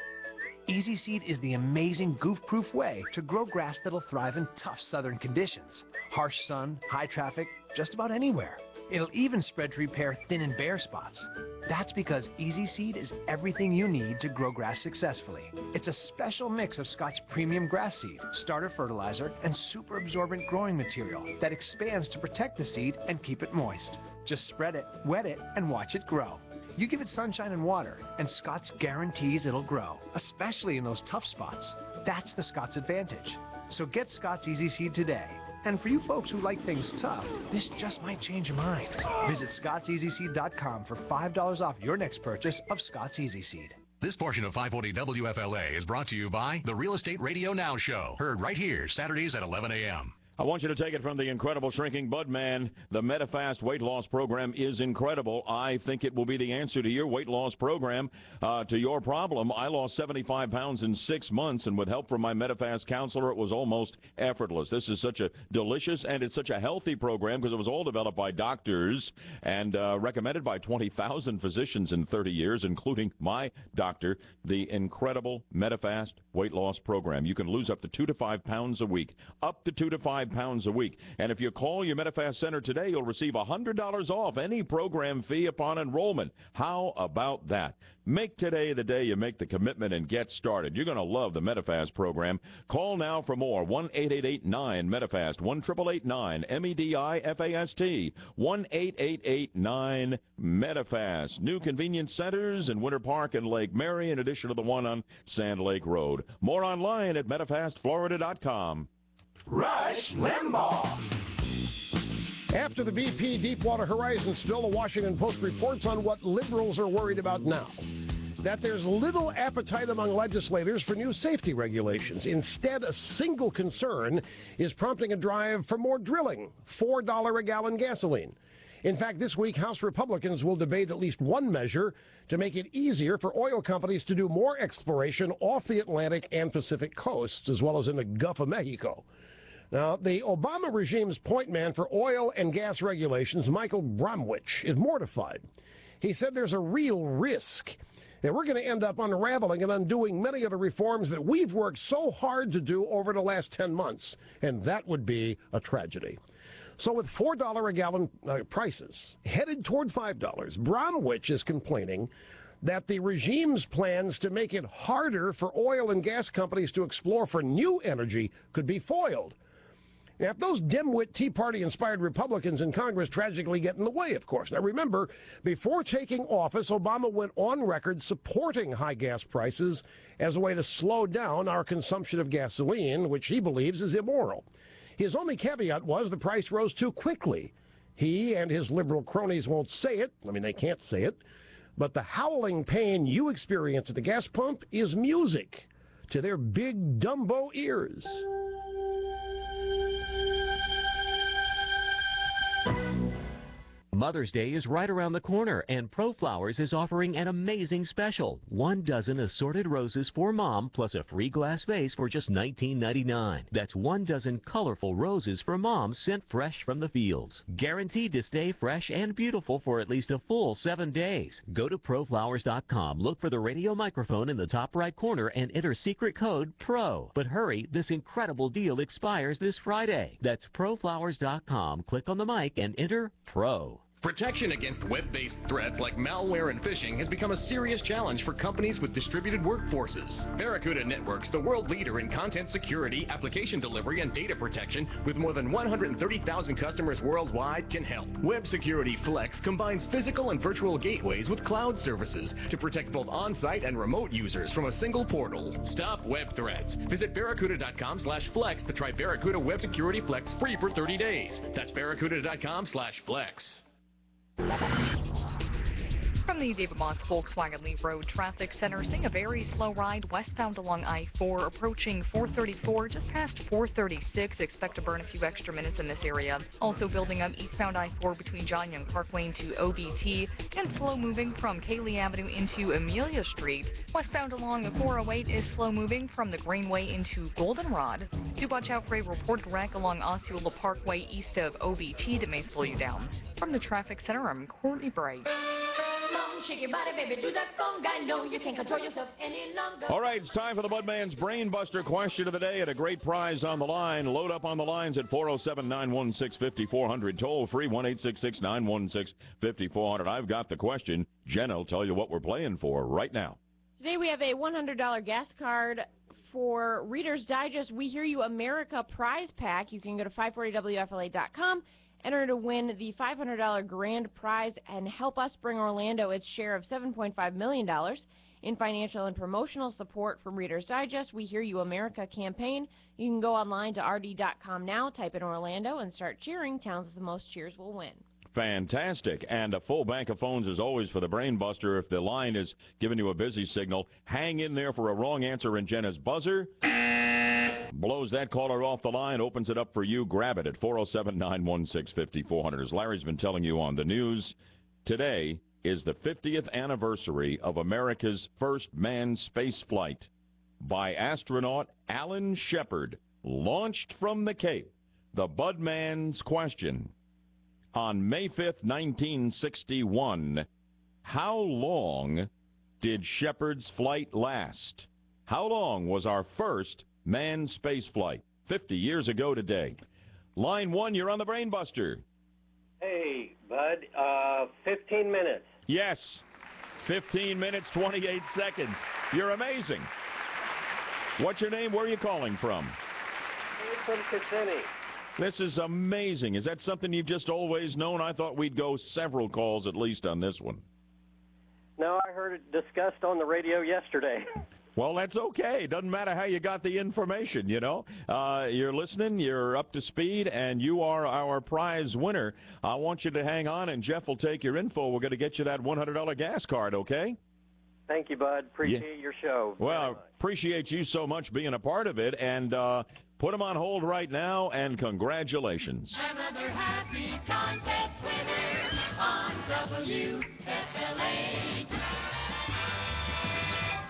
Easy Seed is the amazing goof-proof way to grow grass that'll thrive in tough southern conditions. Harsh sun, high traffic, just about anywhere. It'll even spread to repair thin and bare spots. That's because Easy Seed is everything you need to grow grass successfully. It's a special mix of Scott's premium grass seed, starter fertilizer, and super absorbent growing material that expands to protect the seed and keep it moist. Just spread it, wet it, and watch it grow. You give it sunshine and water, and Scott's guarantees it'll grow, especially in those tough spots. That's the Scott's advantage. So get Scott's Easy Seed today. And for you folks who like things tough, this just might change your mind. Visit ScottsEasySeed.com for $5 off your next purchase of Scott's Easy Seed. This portion of 540 WFLA is brought to you by the Real Estate Radio Now Show, heard right here, Saturdays at 11 a.m. I want you to take it from the incredible shrinking Bud Man. The MetaFast weight loss program is incredible. I think it will be the answer to your weight loss program, to your problem. I lost 75 pounds in 6 months, and with help from my MetaFast counselor, it was almost effortless. This is such a delicious and it's such a healthy program because it was all developed by doctors and recommended by 20,000 physicians in 30 years, including my doctor. The incredible MetaFast weight loss program. You can lose up to 2 to 5 pounds a week, up to 2 to 5 5 pounds a week. And if you call your Medifast Center today, you'll receive $100 off any program fee upon enrollment. How about that? Make today the day you make the commitment and get started. You're going to love the Medifast program. Call now for more. 1-888-9-MEDIFAST. 1-888-9-MEDIFAST. 1-888-9-MEDIFAST. New convenience centers in Winter Park and Lake Mary, in addition to the one on Sand Lake Road. More online at MedifastFlorida.com. Rush Limbaugh. After the BP Deepwater Horizon spill, the Washington Post reports on what liberals are worried about now. That there's little appetite among legislators for new safety regulations. Instead, a single concern is prompting a drive for more drilling, $4 a gallon gasoline. In fact, this week, House Republicans will debate at least one measure to make it easier for oil companies to do more exploration off the Atlantic and Pacific coasts, as well as in the Gulf of Mexico. Now, the Obama regime's point man for oil and gas regulations, Michael Bromwich, is mortified. He said there's a real risk that we're going to end up unraveling and undoing many of the reforms that we've worked so hard to do over the last 10 months, and that would be a tragedy. So with $4 a gallon prices headed toward $5, Bromwich is complaining that the regime's plans to make it harder for oil and gas companies to explore for new energy could be foiled. Now, if those dimwit Tea Party-inspired Republicans in Congress tragically get in the way, of course. Now, remember, before taking office, Obama went on record supporting high gas prices as a way to slow down our consumption of gasoline, which he believes is immoral. His only caveat was the price rose too quickly. He and his liberal cronies won't say it. I mean, they can't say it. But the howling pain you experience at the gas pump is music to their big Dumbo ears. Mother's Day is right around the corner, and ProFlowers is offering an amazing special. 1 dozen assorted roses for Mom, plus a free glass vase for just $19.99. That's 1 dozen colorful roses for Mom, sent fresh from the fields. Guaranteed to stay fresh and beautiful for at least a full 7 days. Go to ProFlowers.com, look for the radio microphone in the top right corner, and enter secret code PRO. But hurry, this incredible deal expires this Friday. That's ProFlowers.com. Click on the mic and enter PRO. Protection against web-based threats like malware and phishing has become a serious challenge for companies with distributed workforces. Barracuda Networks, the world leader in content security, application delivery, and data protection, with more than 130,000 customers worldwide, can help. Web Security Flex combines physical and virtual gateways with cloud services to protect both on-site and remote users from a single portal. Stop web threats. Visit barracuda.com/flex to try Barracuda Web Security Flex free for 30 days. That's barracuda.com/flex. From the David Moss Volkswagen Lee Road Traffic Center, seeing a very slow ride westbound along I-4, approaching 434, just past 436. Expect to burn a few extra minutes in this area. Also building up eastbound I-4 between John Young Parkway into OBT, and slow moving from Cayley Avenue into Amelia Street. Westbound along the 408 is slow moving from the Greenway into Goldenrod. Do watch out for a reported wreck along Osceola Parkway east of OBT that may slow you down. From the Traffic Center, I'm Courtney Bright. Shake your body, baby, do that conga. No, you can't control yourself any longer. All right, it's time for the Budman's Brain Buster question of the day, and a great prize on the line. Load up on the lines at 407-916-5400. Toll free, 1-866-916-5400. I've got the question. Jen will tell you what we're playing for right now. Today we have a $100 gas card for Reader's Digest We Hear You America prize pack. You can go to 540WFLA.com. Enter to win the $500 grand prize and help us bring Orlando its share of $7.5 million in financial and promotional support from Reader's Digest We Hear You America campaign. You can go online to rd.com now, type in Orlando, and start cheering. Towns with the most cheers will win. Fantastic. And a full bank of phones as always for the Brain Buster. If the line is giving you a busy signal, hang in there for a wrong answer, and Jenna's buzzer blows that caller off the line, opens it up for you. Grab it at 407-916-5400. As Larry's been telling you on the news, today is the 50th anniversary of America's first manned space flight by astronaut Alan Shepard, launched from the Cape. The Budman's question. On May 5th, 1961, how long did Shepard's flight last? How long was our first manned space flight? 50 years ago today. Line 1, you're on the Brain Buster. Hey, Bud, 15 minutes. Yes, 15 minutes, 28 seconds. You're amazing. What's your name? Where are you calling from? From Kissimmee. This is amazing. Is that something you've just always known? I thought we'd go several calls at least on this one. No, I heard it discussed on the radio yesterday. Well, that's okay. Doesn't matter how you got the information, you know. You're listening, you're up to speed, and you are our prize winner. I want you to hang on, and Jeff will take your info. We're going to get you that $100 gas card, okay? Thank you, Bud. Appreciate your show. Well, appreciate you so much being a part of it, and put them on hold right now, and congratulations. Another happy contest winner on WFLA.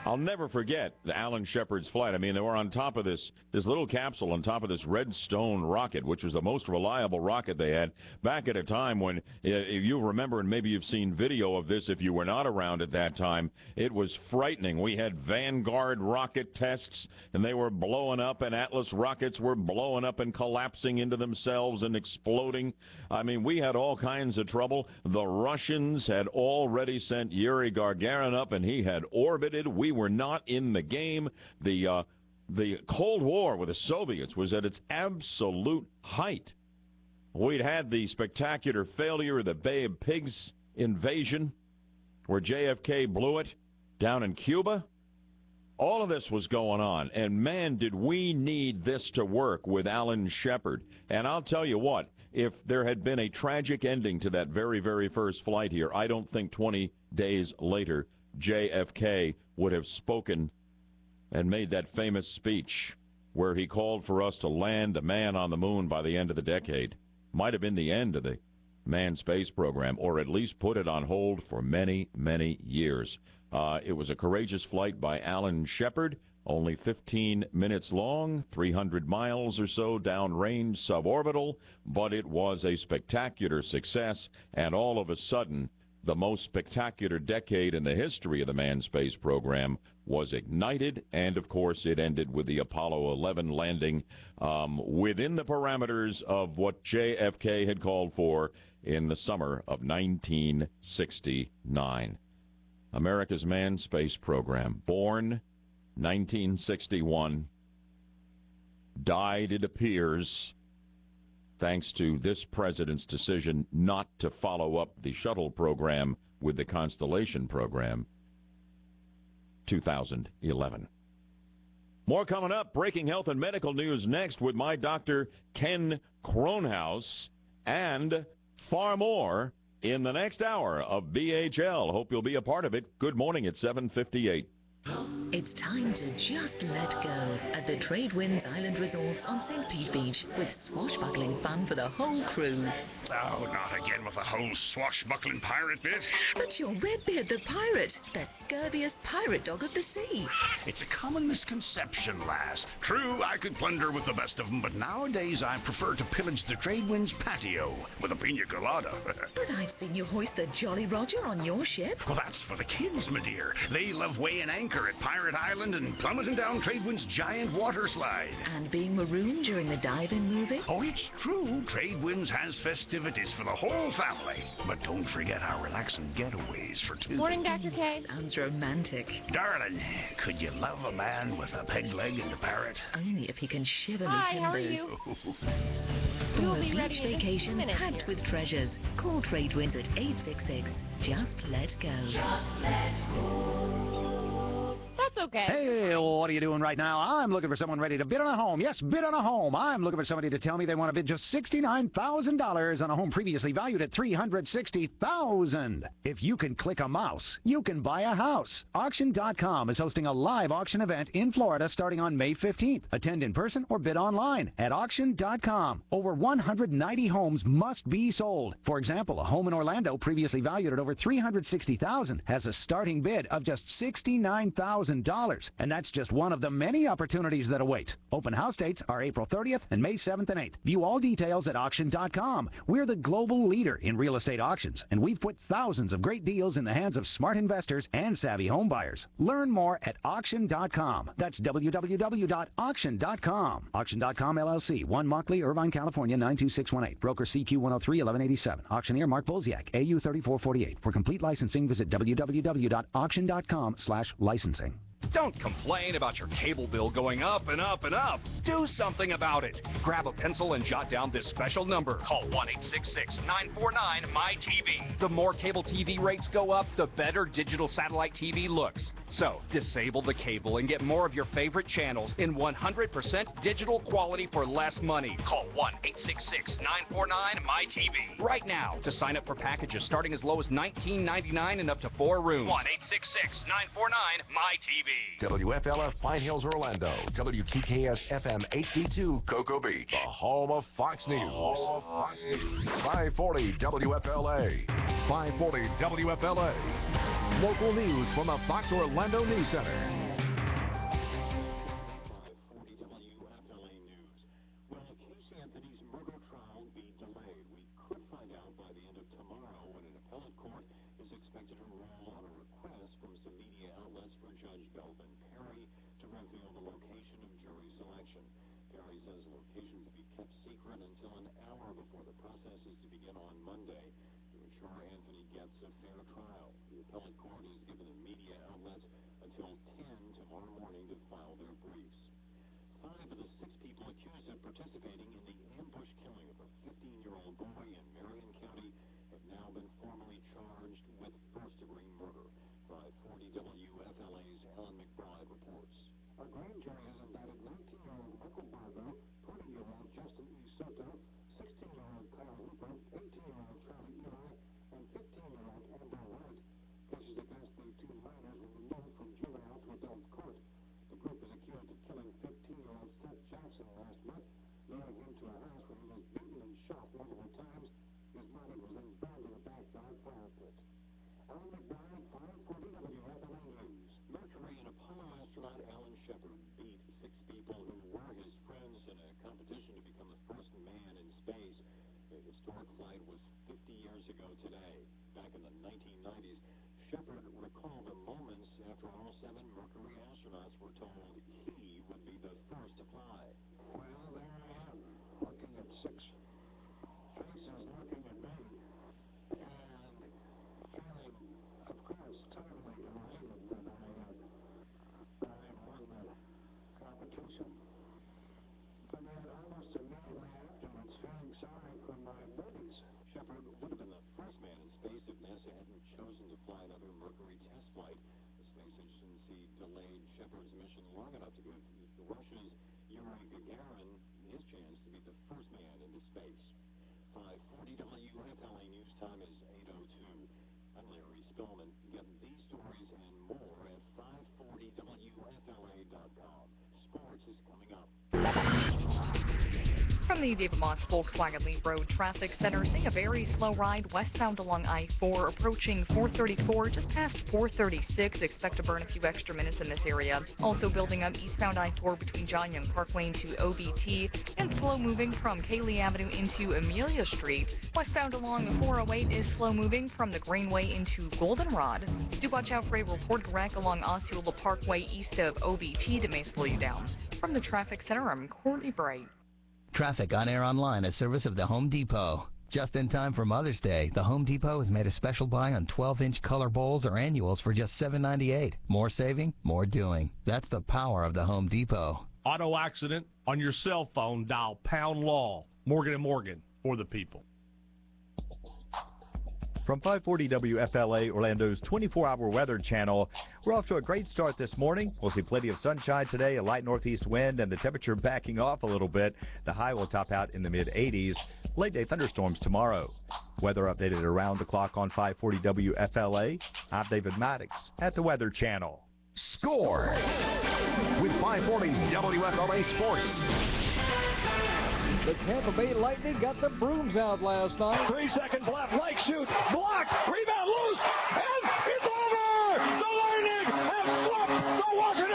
I'll never forget the Alan Shepard's flight. I mean, they were on top of this little capsule on top of this Redstone rocket, which was the most reliable rocket they had back at a time when, if you remember, and maybe you've seen video of this if you were not around at that time, it was frightening. We had Vanguard rocket tests, and they were blowing up, and Atlas rockets were blowing up and collapsing into themselves and exploding. I mean, we had all kinds of trouble. The Russians had already sent Yuri Gagarin up, and he had orbited. We were not in the game. The Cold War with the Soviets was at its absolute height. We'd had the spectacular failure of the Bay of Pigs invasion, where JFK blew it down in Cuba. All of this was going on, and man, did we need this to work with Alan Shepard. And I'll tell you what, if there had been a tragic ending to that very, very first flight here, I don't think 20 days later JFK would have spoken and made that famous speech where he called for us to land a man on the moon by the end of the decade. Might have been the end of the manned space program, or at least put it on hold for many, many years. It was a courageous flight by Alan Shepard, only 15 minutes long, 300 miles or so downrange, suborbital, but it was a spectacular success, and all of a sudden, the most spectacular decade in the history of the manned space program was ignited, and of course it ended with the Apollo 11 landing within the parameters of what JFK had called for in the summer of 1969. America's manned space program, born 1961, died, it appears, thanks to this president's decision not to follow up the shuttle program with the Constellation program, 2011. More coming up. Breaking health and medical news next with my doctor, Ken Kronhaus, and far more in the next hour of BHL. Hope you'll be a part of it. Good morning at 7:58. It's time to just let go at the Tradewinds Island Resorts on St. Pete Beach with swashbuckling fun for the whole crew. Oh, not again with the whole swashbuckling pirate bit. But you're Redbeard the pirate, the scurviest pirate dog of the sea. It's a common misconception, lass. True, I could plunder with the best of them, but nowadays I prefer to pillage the Tradewinds patio with a pina colada. But I've seen you hoist the Jolly Roger on your ship. Well, that's for the kids, my dear. They love weighing anchor at Pirate Island and plummeting down Tradewinds' giant water slide. And being marooned during the dive-in movie. Oh, it's true. Tradewinds has festivities for the whole family. But don't forget our relaxing getaways for two. Morning, Dr. K. Sounds romantic. Darling, could you love a man with a peg leg and a parrot? Only if he can shiver me Hi, timbers. how are you? For We'll a be beach ready in just a vacation minute packed here. with treasures. Call Tradewinds at 866. Just let go. Just let go. That's okay. Hey, what are you doing right now? I'm looking for someone ready to bid on a home. Yes, bid on a home. I'm looking for somebody to tell me they want to bid just $69,000 on a home previously valued at $360,000. If you can click a mouse, you can buy a house. Auction.com is hosting a live auction event in Florida starting on May 15th. Attend in person or bid online at Auction.com. Over 190 homes must be sold. For example, a home in Orlando previously valued at over $360,000 has a starting bid of just $69,000. $1,000. And that's just one of the many opportunities that await. Open house dates are April 30th and May 7th and 8th. View all details at auction.com. We're the global leader in real estate auctions, and we've put thousands of great deals in the hands of smart investors and savvy home buyers. Learn more at auction.com. That's www.auction.com. Auction.com LLC, 1 Mockley, Irvine, California, 92618. Broker CQ 103 1187. Auctioneer Mark Bolziak, AU 3448. For complete licensing, visit www.auction.com/licensing. Don't complain about your cable bill going up and up and up. Do something about it. Grab a pencil and jot down this special number. Call 1-866-949-MY-TV. The more cable TV rates go up, the better digital satellite TV looks. So, disable the cable and get more of your favorite channels in 100% digital quality for less money. Call 1-866-949-MY-TV right now to sign up for packages starting as low as $19.99 and up to 4 rooms. 1-866-949-MY-TV. WFLF Pine Hills, Orlando. WTKS FM HD2 Cocoa Beach. The home of Fox News. 540 WFLA. 540 WFLA. Local news from the Fox Orlando News Center. From the David Moss Volkswagen Lee Road Traffic Center, seeing a very slow ride westbound along I-4, approaching 434, just past 436. Expect to burn a few extra minutes in this area. Also building up eastbound I-4 between John Young Parkway into OBT, and slow moving from Cayley Avenue into Amelia Street. Westbound along the 408 is slow moving from the Greenway into Goldenrod. Do watch out for a reported wreck along Osceola Parkway east of OBT that may slow you down. From the Traffic Center, I'm Courtney Bright. Traffic on air online, a service of the Home Depot. Just in time for Mother's Day, the Home Depot has made a special buy on 12-inch color bowls or annuals for just $7.98. More saving, more doing. That's the power of the Home Depot. Auto accident on your cell phone, dial pound law. Morgan & Morgan, for the people. From 540 WFLA, Orlando's 24-hour weather channel, we're off to a great start this morning. We'll see plenty of sunshine today, a light northeast wind, and the temperature backing off a little bit. The high will top out in the mid-80s. Late-day thunderstorms tomorrow. Weather updated around the clock on 540 WFLA. I'm David Maddox at the Weather Channel. Score with 540 WFLA Sports. The Tampa Bay Lightning got the brooms out last night. 3 seconds left. Like shoots. Blocked. Rebound loose. And it's over. The Lightning have swept the Washington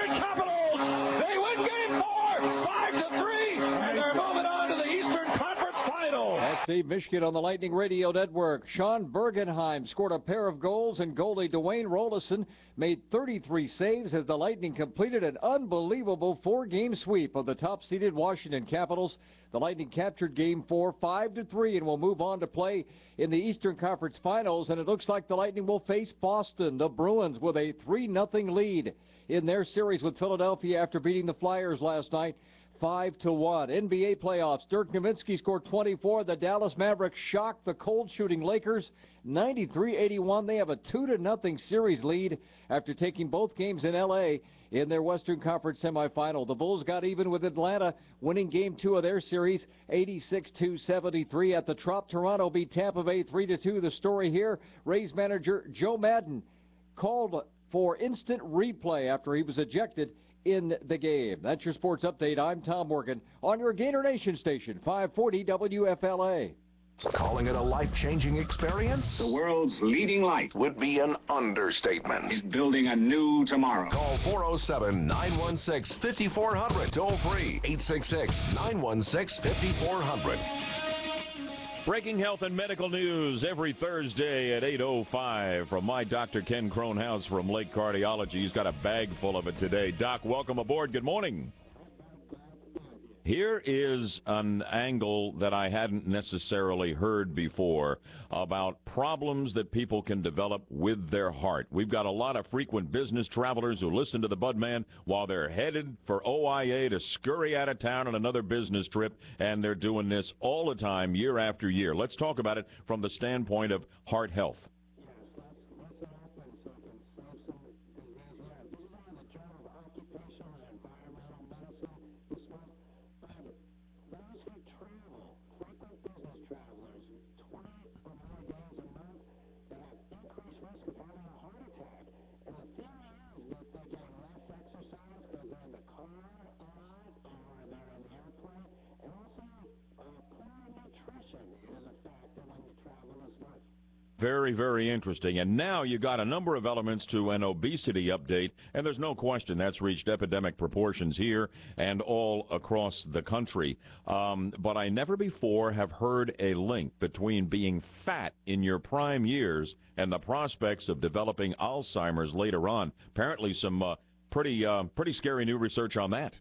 Save Michigan on the Lightning Radio Network. Sean Bergenheim scored a pair of goals, and goalie Dwayne Rollison made 33 saves as the Lightning completed an unbelievable 4-game sweep of the top-seeded Washington Capitals. The Lightning captured Game 4 5-3 and will move on to play in the Eastern Conference Finals, and it looks like the Lightning will face Boston, the Bruins, with a 3-0 lead in their series with Philadelphia after beating the Flyers last night 5-1. NBA playoffs. Dirk Nowitzki scored 24. The Dallas Mavericks shocked the cold-shooting Lakers 93-81. They have a 2-0 series lead after taking both games in L.A. in their Western Conference semifinal. The Bulls got even with Atlanta, winning Game 2 of their series 86-73 at the Trop. Toronto beat Tampa Bay 3-2. The story here, Rays manager Joe Madden called for instant replay after he was ejected in the game. That's your sports update. I'm Tom Morgan on your Gator Nation station, 540 WFLA. Calling it a life-changing experience? The world's leading light Would be an understatement. is building a new tomorrow. Call 407-916-5400. Toll free, 866-916-5400. Breaking health and medical news every Thursday at 8:05 from my Dr. Ken Cronhouse from Lake Cardiology. He's got a bag full of it today. Doc, welcome aboard. Good morning. Here is an angle that I hadn't necessarily heard before about problems that people can develop with their heart. We've got a lot of frequent business travelers who listen to the Budman while they're headed for OIA to scurry out of town on another business trip, and they're doing this all the time, year after year. Let's talk about it from the standpoint of heart health. Very, very interesting. And now you got a number of elements to an obesity update, and there's no question that's reached epidemic proportions here and all across the country. But I never before have heard a link between being fat in your prime years and the prospects of developing Alzheimer's later on. Apparently some pretty scary new research on that.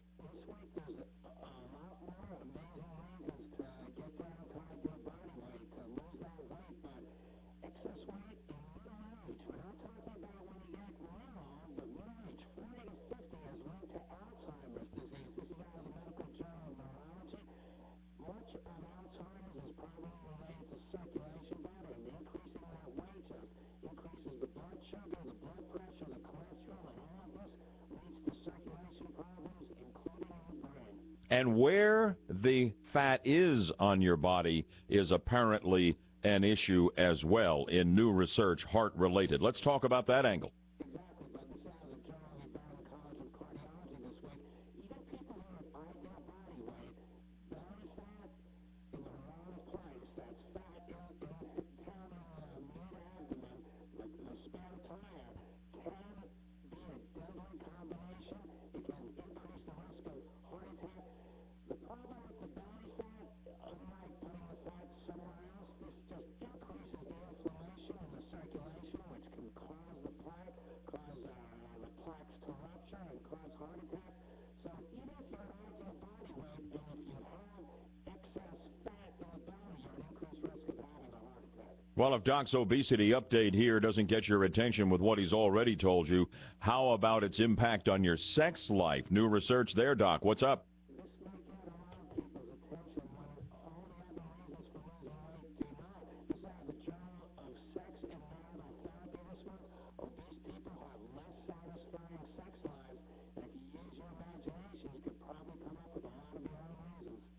And where the fat is on your body is apparently an issue as well in new research, heart-related. Let's talk about that angle. Well, if Doc's obesity update here doesn't get your attention with what he's already told you, how about its impact on your sex life? New research there, Doc. What's up?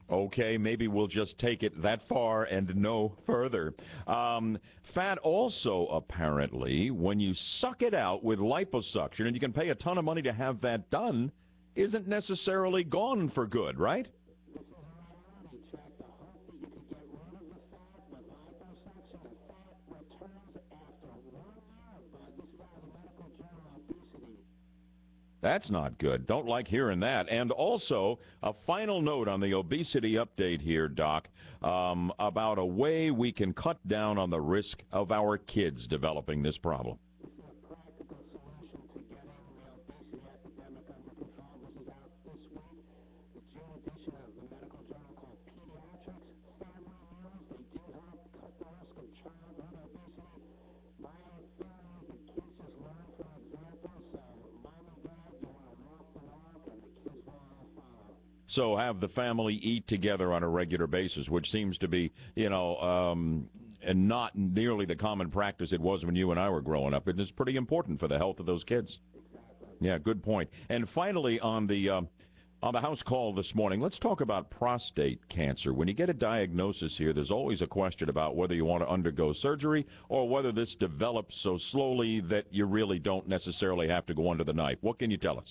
Okay, maybe we'll just take it that far and no further. Fat also, apparently, when you suck it out with liposuction, and you can pay a ton of money to have that done, isn't necessarily gone for good, right? That's not good. Don't like hearing that. And also, a final note on the obesity update here, Doc, about a way we can cut down on the risk of our kids developing this problem. So have the family eat together on a regular basis, which seems to be, and not nearly the common practice it was when you and I were growing up. It is pretty important for the health of those kids. Yeah, good point. And finally, on the House call this morning, let's talk about prostate cancer. When you get a diagnosis here, there's always a question about whether you want to undergo surgery or whether this develops so slowly that you really don't necessarily have to go under the knife. What can you tell us?